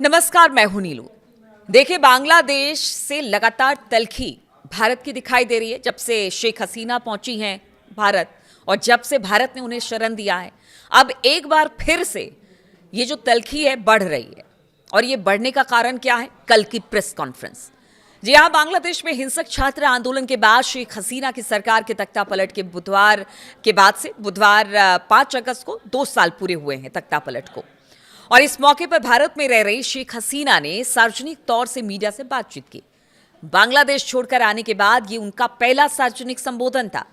नमस्कार, मैं हूं नीलू। देखिए, बांग्लादेश से लगातार तल्खी भारत की दिखाई दे रही है जब से शेख हसीना पहुंची हैं भारत, और जब से भारत ने उन्हें शरण दिया है। अब एक बार फिर से ये जो तल्खी है बढ़ रही है, और ये बढ़ने का कारण क्या है? कल की प्रेस कॉन्फ्रेंस। जी हाँ, बांग्लादेश में हिंसक छात्र आंदोलन के बाद शेख हसीना की सरकार के तख्ता पलट के बुधवार 5 अगस्त को 2 साल पूरे हुए हैं तख्ता पलट को। और इस मौके पर भारत में रह रही शेख हसीना ने सार्वजनिक तौर से मीडिया से बातचीत की। बांग्लादेश छोड़कर आने के बाद ये उनका पहला सार्वजनिक संबोधन था।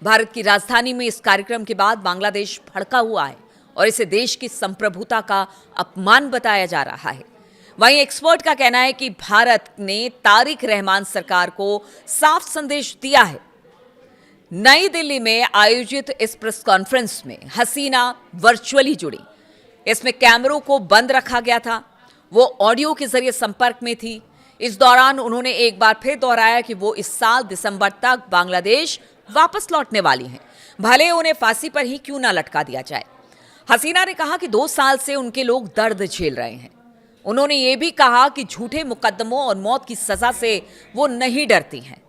भारत की राजधानी में इस कार्यक्रम के बाद बांग्लादेश भड़का हुआ है और इसे देश की संप्रभुता का अपमान बताया जा रहा है। वहीं एक्सपर्ट का कहना है कि भारत ने तारिक रहमान सरकार को साफ संदेश दिया है। नई दिल्ली में आयोजित इस प्रेस कॉन्फ्रेंस में हसीना वर्चुअली जुड़ी। इसमें कैमरों को बंद रखा गया था, वो ऑडियो के जरिए संपर्क में थी। इस दौरान उन्होंने एक बार फिर दोहराया कि वो इस साल दिसंबर तक बांग्लादेश वापस लौटने वाली हैं, भले उन्हें फांसी पर ही क्यों ना लटका दिया जाए। हसीना ने कहा कि 2 साल से उनके लोग दर्द झेल रहे हैं। उन्होंने ये भी कहा कि झूठे मुकदमों और मौत की सजा से वो नहीं डरती हैं।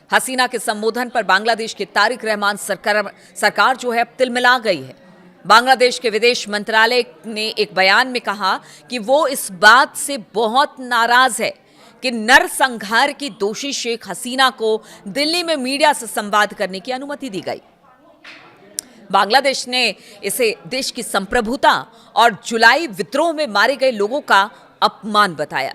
हसीना के संबोधन पर बांग्लादेश के तारिक रहमान सरकार जो है अब तिलमिला गई है। बांग्लादेश के विदेश मंत्रालय ने एक बयान में कहा कि वो इस बात से बहुत नाराज है कि नरसंहार की दोषी शेख हसीना को दिल्ली में मीडिया से संवाद करने की अनुमति दी गई। बांग्लादेश ने इसे देश की संप्रभुता और जुलाई विद्रोह में मारे गए लोगों का अपमान बताया।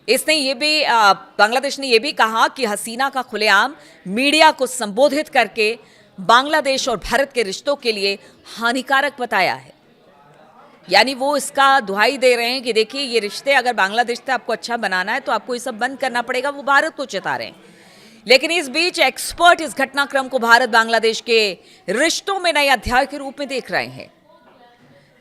बांग्लादेश ने यह भी कहा कि हसीना का खुलेआम मीडिया को संबोधित करके बांग्लादेश और भारत के रिश्तों के लिए हानिकारक बताया है। यानी वो इसका दुहाई दे रहे हैं कि देखिए, ये रिश्ते अगर बांग्लादेश से आपको अच्छा बनाना है तो आपको ये सब बंद करना पड़ेगा। वो भारत को चेता रहे हैं। लेकिन इस बीच एक्सपर्ट इस घटनाक्रम को भारत बांग्लादेश के रिश्तों में नए अध्याय के रूप में देख रहे हैं।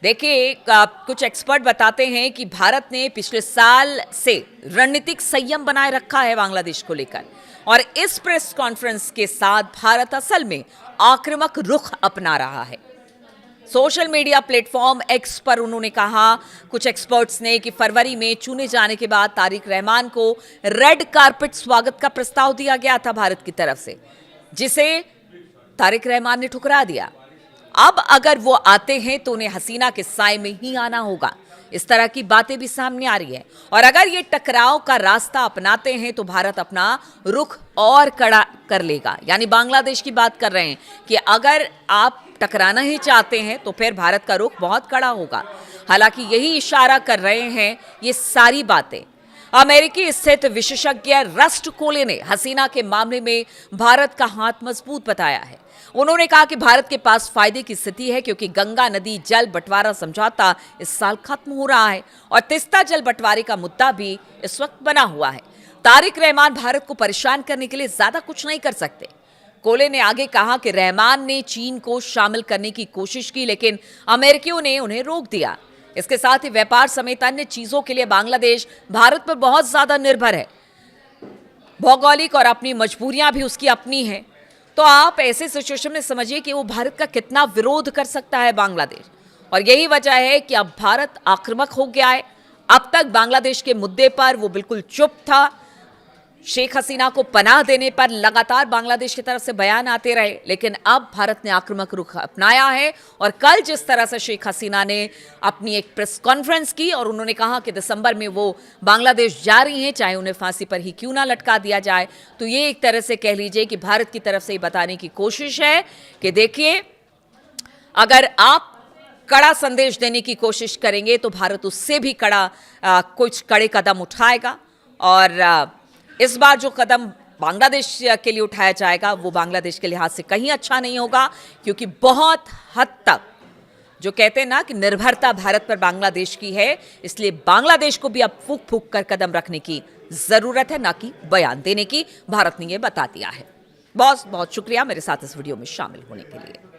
देखिए, कुछ एक्सपर्ट बताते हैं कि भारत ने पिछले साल से रणनीतिक संयम बनाए रखा है बांग्लादेश को लेकर, और इस प्रेस कॉन्फ्रेंस के साथ भारत असल में आक्रामक रुख अपना रहा है। सोशल मीडिया प्लेटफॉर्म एक्स पर उन्होंने कहा, कुछ एक्सपर्ट्स ने, कि फरवरी में चुने जाने के बाद तारिक रहमान को रेड कारपेट स्वागत का प्रस्ताव दिया गया था भारत की तरफ से, जिसे तारिक रहमान ने ठुकरा दिया। अब अगर वो आते हैं तो उन्हें हसीना के साए में ही आना होगा। इस तरह की बातें भी सामने आ रही है। और अगर ये टकराव का रास्ता अपनाते हैं तो भारत अपना रुख और कड़ा कर लेगा। यानी बांग्लादेश की बात कर रहे हैं कि अगर आप टकराना ही चाहते हैं तो फिर भारत का रुख बहुत कड़ा होगा। हालांकि यही इशारा कर रहे हैं ये सारी बातें। अमेरिकी स्थित विशेषज्ञ रस्ट कोले ने हसीना के मामले में भारत का हाथ मजबूत बताया है। उन्होंने कहा कि भारत के पास फायदे की स्थिति है, क्योंकि गंगा नदी जल बंटवारा समझौता इस साल खत्म हो रहा है और तीस्ता जल बंटवारे का मुद्दा भी इस वक्त बना हुआ है। तारिक रहमान भारत को परेशान करने के लिए ज्यादा कुछ नहीं कर सकते। कोले ने आगे कहा कि रहमान ने चीन को शामिल करने की कोशिश की, लेकिन अमेरिकियों ने उन्हें रोक दिया। इसके साथ ही व्यापार समेत अन्य चीजों के लिए बांग्लादेश भारत पर बहुत ज्यादा निर्भर है। भौगोलिक और अपनी मजबूरियां भी उसकी अपनी हैं। तो आप ऐसे सिचुएशन में समझिए कि वो भारत का कितना विरोध कर सकता है बांग्लादेश। और यही वजह है कि अब भारत आक्रामक हो गया है। अब तक बांग्लादेश के मुद्दे पर वो बिल्कुल चुप था। शेख हसीना को पनाह देने पर लगातार बांग्लादेश की तरफ से बयान आते रहे, लेकिन अब भारत ने आक्रामक रुख अपनाया है। और कल जिस तरह से शेख हसीना ने अपनी एक प्रेस कॉन्फ्रेंस की और उन्होंने कहा कि दिसंबर में वो बांग्लादेश जा रही हैं, चाहे उन्हें फांसी पर ही क्यों ना लटका दिया जाए, तो ये एक तरह से कह लीजिए कि भारत की तरफ से बताने की कोशिश है कि देखिए, अगर आप कड़ा संदेश देने की कोशिश करेंगे तो भारत उससे भी कुछ कड़े कदम उठाएगा। और इस बार जो कदम बांग्लादेश के लिए उठाया जाएगा वो बांग्लादेश के लिहाज से कहीं अच्छा नहीं होगा, क्योंकि बहुत हद तक जो कहते हैं ना कि निर्भरता भारत पर बांग्लादेश की है, इसलिए बांग्लादेश को भी अब फूंक फूंक कर कदम रखने की जरूरत है, ना कि बयान देने की। भारत ने यह बता दिया है। बहुत बहुत शुक्रिया मेरे साथ इस वीडियो में शामिल होने के लिए।